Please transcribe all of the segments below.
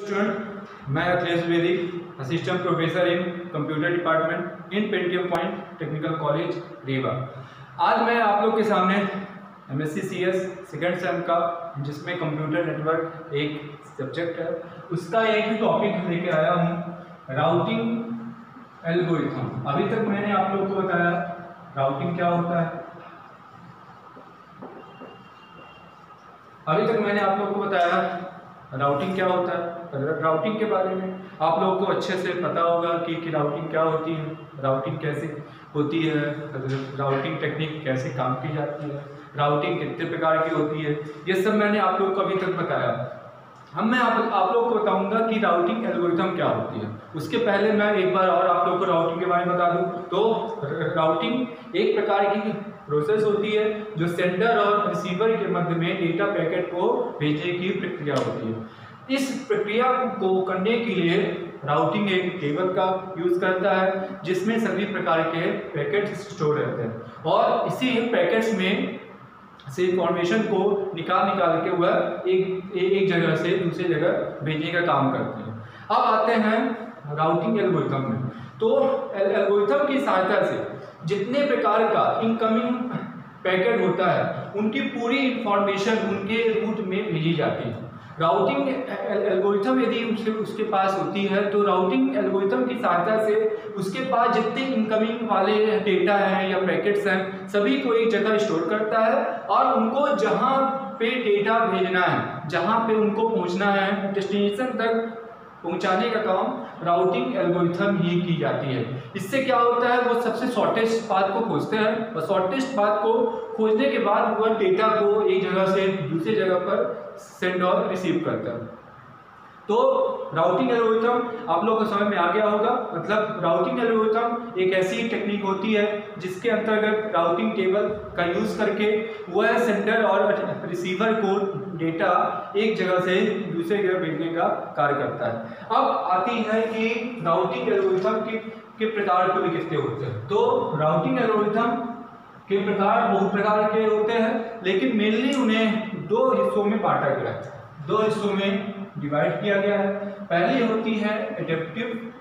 Student, मैं Akhilesh Dwivedi, assistant professor in computer department in Pentium point technical college Rewa. आज मैं आप लोग के सामने MSc CS सेकेंड सेम का, जिसमें कंप्यूटर नेटवर्क एक सब्जेक्ट है, उसका एक टॉपिक लेके आया हूँ, राउटिंग एल्गोरिथम। अभी तक मैंने आप लोग को बताया राउटिंग क्या होता है, राउटिंग क्या होता है। राउटिंग के बारे में आप लोगों को अच्छे से पता होगा कि राउटिंग क्या होती है, राउटिंग कैसे होती है, राउटिंग टेक्निक कैसे काम की जाती है, राउटिंग कितने प्रकार की होती है, ये सब मैंने आप लोग को अभी तक बताया। मैं आप लोग को बताऊंगा कि राउटिंग एल्गोरिथम क्या होती है। उसके पहले मैं एक बार और आप लोग को राउटिंग के बारे में बता दूं तो राउटिंग एक प्रकार की प्रोसेस होती है जो सेंडर और रिसीवर के मध्य में डेटा पैकेट को भेजने की प्रक्रिया होती है। इस प्रक्रिया को करने के लिए राउटिंग एक टेबल का यूज करता है जिसमें सभी प्रकार के पैकेट्स स्टोर रहते हैं और इसी पैकेट्स में से इंफॉर्मेशन को निकाल के वह एक जगह से दूसरी जगह भेजने का काम करती है। अब आते हैं राउटिंग एल्गोरिथम में। तो एल्गोरिथम की सहायता से जितने प्रकार का इनकमिंग पैकेट होता है उनकी पूरी इंफॉर्मेशन उनके रूट में भेजी जाती है। राउटिंग एल्गोरिथम यदि उसके पास होती है तो राउटिंग एल्गोरिथम की सहायता से उसके पास जितने इनकमिंग वाले डेटा हैं या पैकेट्स हैं सभी को एक जगह स्टोर करता है और उनको जहां पे डेटा भेजना है, जहां पे उनको पहुंचना है, डेस्टिनेशन तक पहुंचाने का काम राउटिंग एल्गोरिथम ही की जाती है। इससे क्या होता है, वो सबसे शॉर्टेस्ट पाथ को खोजते हैं और शॉर्टेस्ट पाथ को खोजने के बाद वह डेटा को एक जगह से दूसरी जगह पर सेंड और रिसीव करता है। तो राउटिंग एल्गोरिथम आप लोगों को समझ में आ गया होगा। मतलब राउटिंग एल्गोरिथम एक ऐसी टेक्निक होती है जिसके अंतर्गत राउटिंग टेबल का यूज करके वह सेंडर और रिसीवर को डेटा एक जगह से दूसरे जगह भेजने का कार्य करता है। अब आती है कि राउटिंग एल्गोरिथम के प्रकार को कितने होते हैं। तो राउटिंग एल्गोरिथम के प्रकार बहुत प्रकार के होते हैं, लेकिन मेनली उन्हें दो हिस्सों में बांटा गया है, दो हिस्सों में डिवाइड किया गया है। पहली होती है एडेप्टिव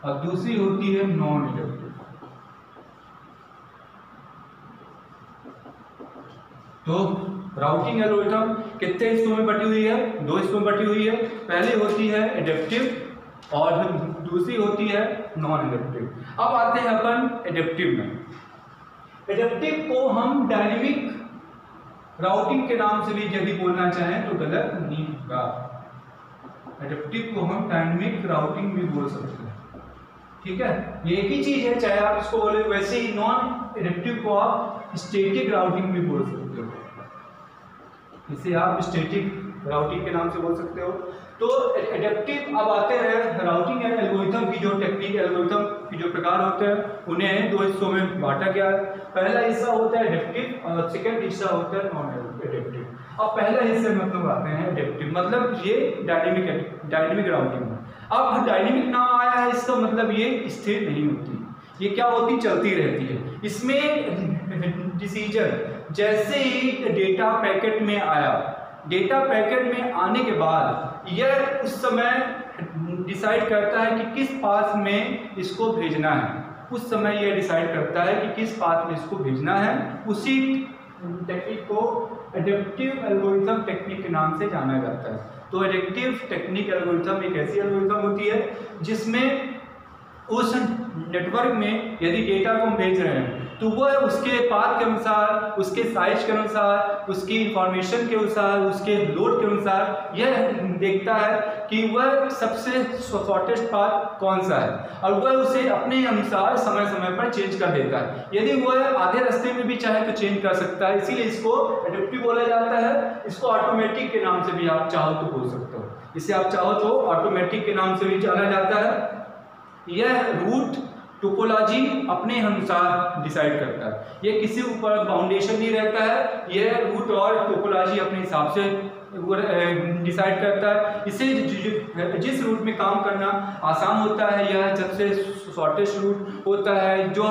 और दूसरी होती है नॉन एडेप्टिव। तो राउटिंग एल्गोरिथम कितने हिस्सों में बटी हुई है, दो हिस्सों में बटी हुई है। पहली होती है एडेप्टिव और दूसरी होती है नॉन एडेप्टिव। अब आते हैं अपन एडेप्टिव में। एडेप्टिव को हम डायनेमिक राउटिंग के नाम से भी यदि बोलना चाहें तो गलत नहीं होगा। एडेप्टिव को हम डायनेमिक राउटिंग भी बोल सकते हैं, ठीक है, ये एक ही चीज है, चाहे आप इसको बोले। वैसे ही नॉन एडेप्टिव को आप स्टैटिक राउटिंग भी बोल सकते हो, इसे आप स्टैटिक राउटिंग के नाम से बोल सकते हो। तो एडेप्टिव, अब आते हैं राउटिंग एल्गोरिथम की जो टेक्निक, एल्गोरिथम की जो प्रकार होते हैं उन्हें दो हिस्सों में बांटा गया है। पहला हिस्सा होता है एडेप्टिव और सेकंड हिस्सा होता है नॉन एडेप्टिव। अब पहला हिस्से मतलब आते हैं एडेप्टिव, मतलब ये डायनेमिक राउटिंग है। अब डायनेमिक नाम आया है, इसका मतलब ये स्थिर नहीं होती, ये क्या होती, चलती रहती है। इसमें डिसीजन जैसे ही डेटा पैकेट में आया, डेटा पैकेट में आने के बाद यह उस समय डिसाइड करता है कि किस पाथ में इसको भेजना है। उस समय यह डिसाइड करता है कि किस पाथ में इसको भेजना है। उसी टेक्निक को एडेप्टिव एल्गोरिथम टेक्निक के नाम से जाना जाता है। तो एडेप्टिव टेक्निक एल्गोरिथम एक ऐसी एल्गोरिथम होती है जिसमें उस नेटवर्क में यदि डेटा को हम भेज रहे हैं तो वह उसके पाथ के अनुसार, उसके साइज के अनुसार, उसकी इंफॉर्मेशन के अनुसार, उसके लोड के अनुसार यह देखता है कि वह सबसे शॉर्टेस्ट पाथ कौन सा है और वह उसे अपने अनुसार समय समय पर चेंज कर देता है। यदि वह आधे रास्ते में भी चाहे तो चेंज कर सकता है, इसीलिए इसको एडेप्टिव बोला जाता है। इसको ऑटोमेटिक के नाम से भी आप चाहो तो बोल सकते हो, इसे आप चाहो तो ऑटोमेटिक के नाम से भी जाना जाता है। यह रूट टोपोलॉजी अपने अनुसार डिसाइड करता है, ये किसी ऊपर बाउंडेशन नहीं रहता है, यह रूट और टोपोलॉजी अपने हिसाब से डिसाइड करता है। इसे जिस रूट में काम करना आसान होता है या सबसे शॉर्टेस्ट रूट होता है, जो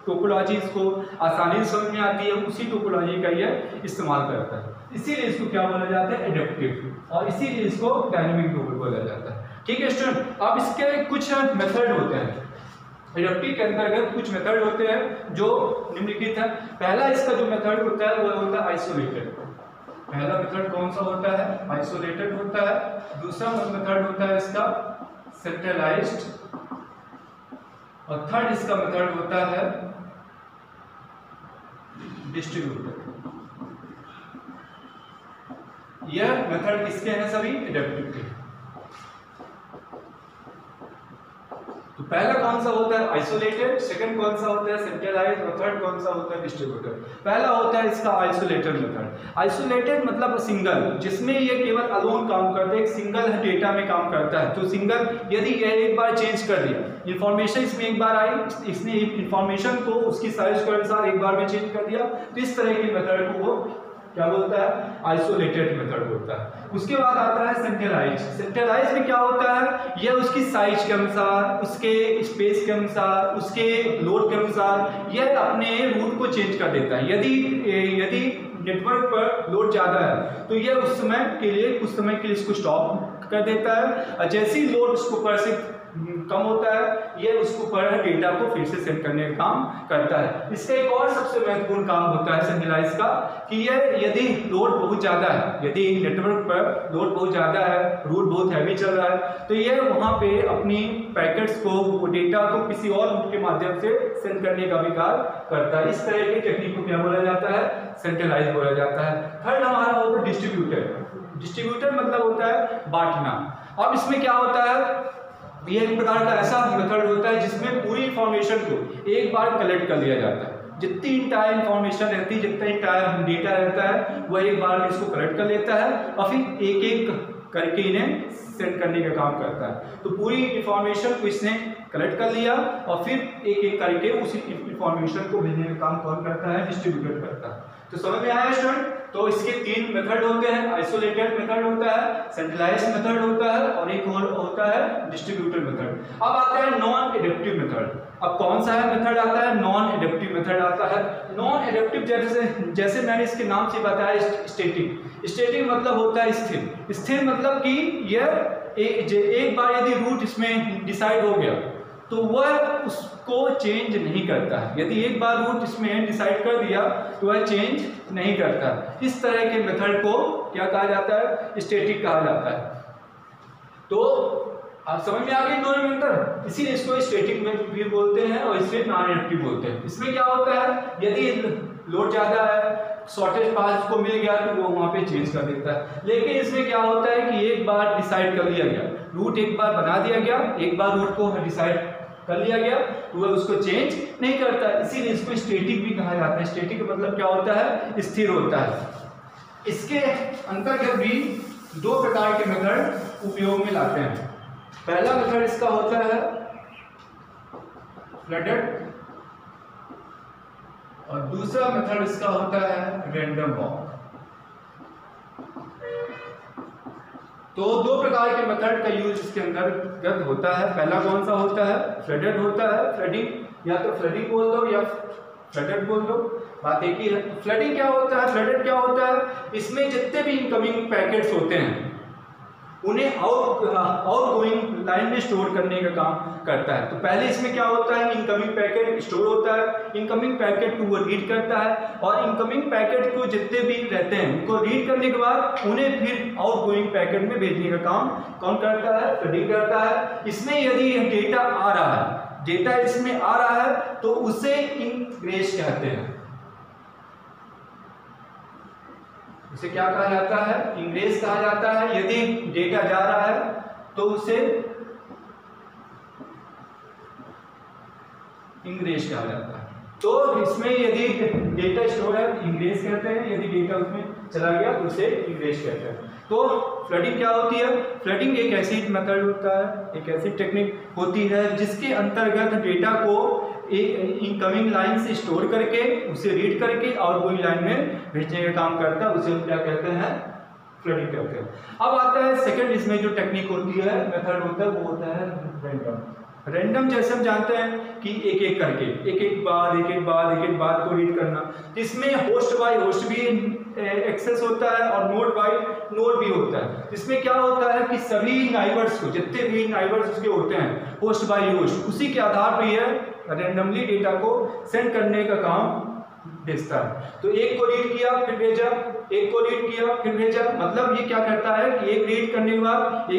टोपोलॉजी को आसानी से समझ में आती है, उसी टोपोलॉजी का यह इस्तेमाल करता है। इसीलिए इसको क्या बोला जाता है, एडेप्टिव, और इसीलिए इसको डायनेमिक बोला जाता है। ठीक है स्टूडेंट, अब इसके कुछ मेथड होते हैं, एडेप्टिव के अंतर्गत कुछ मेथड होते हैं जो निम्नलिखित है। पहला इसका जो मेथड होता है वो होता है आइसोलेटेड। पहला मेथड कौन सा होता है, आइसोलेटेड होता है। दूसरा मेथड होता है इसका सेंट्रलाइज्ड, और थर्ड इसका मेथड होता है डिस्ट्रीब्यूटेड। यह मेथड किसके हैं, सभी एडेप्टिव के। तो पहला कौन सा होता है, आइसोलेटेड, सेकंड कौन सा होता है, सेंट्रलाइज्ड, और थर्ड कौन सा होता है, डिस्ट्रीब्यूटेड। पहला होता है इसका आइसोलेटेड मेथड। आइसोलेटेड मतलब सिंगल, जिसमें ये केवल अलोन काम करता है, एक सिंगल डेटा में काम करता है। तो सिंगल, यदि यह एक बार चेंज कर दिया, इंफॉर्मेशन इसमें एक बार आई, इसने इंफॉर्मेशन को उसकी साइज के अनुसार एक बार में चेंज कर दिया, तो इस तरह के मेथड को वो क्या बोलता है, आइसोलेटेड मेथड होता है। उसके बाद आता है सेंट्रलाइज। सेंट्रलाइज में क्या होता है, यह उसकी साइज के अनुसार, उसके स्पेस के अनुसार, उसके लोड के अनुसार यह अपने रूट को चेंज कर देता है। यदि नेटवर्क पर लोड ज्यादा है तो यह उस समय के लिए, कुछ समय के लिए इसको स्टॉप कर देता है, और जैसे ही लोड उसको पर से कम होता है ये उसको पर डेटा को फिर से सेंड करने का काम करता है। इसका एक और सबसे महत्वपूर्ण काम होता है सेंट्रलाइज का, कि यह यदि लोड बहुत ज़्यादा है, यदि नेटवर्क पर लोड बहुत ज़्यादा है, रूट बहुत हैवी चल रहा है, तो यह वहाँ पे अपनी पैकेट्स को, डेटा को किसी और रूट के माध्यम से सेंड करने का भी कार्य करता है। इस तरह की टेक्निक को क्या बोला जाता है, सेंट्रलाइज बोला जाता है। थर्ड हमारा होता है डिस्ट्रीब्यूटेड। डिस्ट्रीब्यूटेड मतलब होता है बांटना। अब इसमें क्या होता है, ये एक प्रकार का ऐसा मेथड होता है जिसमें पूरी इंफॉर्मेशन को एक बार कलेक्ट कर लिया जाता है। जितनी इंटायर इंफॉर्मेशन रहती है, जितना इंटायर डेटा रहता है, वह एक बार में इसको कलेक्ट कर लेता है और फिर एक एक करके इन्हें सेंड करने का काम करता है। तो पूरी इंफॉर्मेशन को इसने कलेक्ट कर लिया और फिर एक एक करके उसी इंफॉर्मेशन को भेजने का काम कौन करता है, डिस्ट्रीब्यूटर करता है। तो समझ में आया स्टूडेंट? तो इसके तीन मेथड होते हैं, आइसोलेटेड मेथड होता है, सेंट्रलाइज्ड मेथड होता है, और एक और होता है डिस्ट्रीब्यूटेड मेथड। अब आता है नॉन एडेप्टिव मेथड। अब कौन सा है मेथड आता है, नॉन एडेप्टिव मेथड आता है। नॉन एडेप्टिव जैसे मैंने इसके नाम से बताया, स्टैटिक। स्टैटिक मतलब होता है स्थिर। स्थिर मतलब कि यह एक बार यदि रूट इसमें डिसाइड हो गया तो वह उसको चेंज नहीं करता है। यदि एक बार रूट इसमें डिसाइड कर दिया तो वह चेंज नहीं करता। इस तरह के मेथड को क्या कहा जाता है, स्टैटिक कहा जाता है। तो आप समझ में आ गई दोनों में अंतर, इसीलिए इसको स्टैटिक में भी बोलते हैं और इसे नॉन एडेप्टिव बोलते हैं। इसमें क्या होता है, यदि लोड ज्यादा है, शॉर्टेज पाथ को मिल गया तो वो वहां पे चेंज कर देता है। लेकिन इसमें क्या होता है कि एक बार डिसाइड कर लिया गया, रूट एक बार बना दिया गया, एक बार रूट को डिसाइड कर लिया गया तो वह उसको चेंज नहीं करता, इसीलिए इसको स्टैटिक भी कहा जाता है। स्टैटिक का मतलब क्या होता है, स्थिर होता है। इसके अंतर्गत भी दो प्रकार के मेथड उपयोग में लाते हैं। पहला मेथड इसका होता है फ्लडेड, और दूसरा मेथड इसका होता है रैंडम वॉक। तो दो प्रकार के मेथड का यूज इसके अंतर्गत होता है। पहला कौन सा होता है, फ्लडेड होता है, फ्लडिंग, या तो फ्लडिंग बोल दो या फ्लडेड बोल दो, बात एक ही है। फ्लडिंग क्या होता है, फ्लडेड क्या होता है, इसमें जितने भी इनकमिंग पैकेट्स होते हैं उन्हें आउटगोइंग लाइन में स्टोर करने का काम करता है। तो पहले इसमें क्या होता है, इनकमिंग पैकेट स्टोर होता है, इनकमिंग पैकेट को वो रीड करता है, और इनकमिंग पैकेट को जितने भी रहते हैं उनको रीड करने के बाद उन्हें फिर आउटगोइंग पैकेट में भेजने का काम कौन करता है, फ्लडिंग करता है। इसमें यदि डेटा आ रहा है, डेटा इसमें आ रहा है तो उसे इनग्रेस कहते हैं। उसे क्या कहा जाता है, इंग्रेस कहा जाता है। यदि डेटा जा रहा है तो उसे इंग्रेस कहा जाता है। तो इसमें यदि डेटा स्टोर है इंग्रेस कहते हैं, यदि डेटा उसमें चला गया तो उसे इंग्रेस कहते हैं। तो फ्लडिंग क्या होती है, फ्लडिंग एक ऐसी मेथड होता है, एक ऐसी टेक्निक होती है जिसके अंतर्गत डेटा को इनकमिंग लाइन से स्टोर करके उसे रीड करके आउटगोइंग लाइन में भेजने का काम करता है, उसे हम क्या कहते हैं, फ्लडिंग कहते हैं। अब आता है सेकंड, इसमें जो टेक्निक होती है, मेथड होता है, वो होता है रैंडम। रैंडम जैसे हम जानते हैं कि एक एक करके एक एक बाद को रीड करना। इसमें होस्ट बाय होस्ट भी एक्सेस होता है और नोड बाय नोड भी होता है। इसमें क्या होता है कि सभी नाइबर्स को, जितने भी नाइबर्स उसके होते हैं होस्ट बाय होस्ट, उसी के आधार पर यह रैंडमली डेटा को सेंड करने का काम भेजता है। तो एक को रीड किया फिर भेजा, एक को रीड किया फिर भेजा, मतलब ये क्या करता है कि एक रीड करने के बाद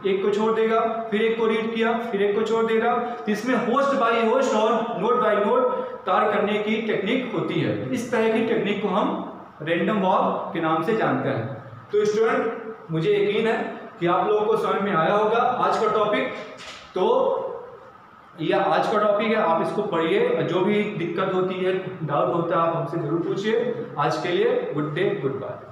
एक को छोड़ देगा, फिर एक को रीड किया फिर एक को छोड़ देगा। तो इसमें होस्ट बाय होस्ट और नोड बाय नोड तार करने की टेक्निक होती है। इस तरह की टेक्निक को हम रैंडम वॉक के नाम से जानते हैं। तो स्टूडेंट, मुझे यकीन है कि आप लोगों को समझ में आया होगा आज का टॉपिक। तो यह आज का टॉपिक है, आप इसको पढ़िए, जो भी दिक्कत होती है, डाउट होता है, आप हमसे जरूर पूछिए। आज के लिए गुड डे, गुड बाय।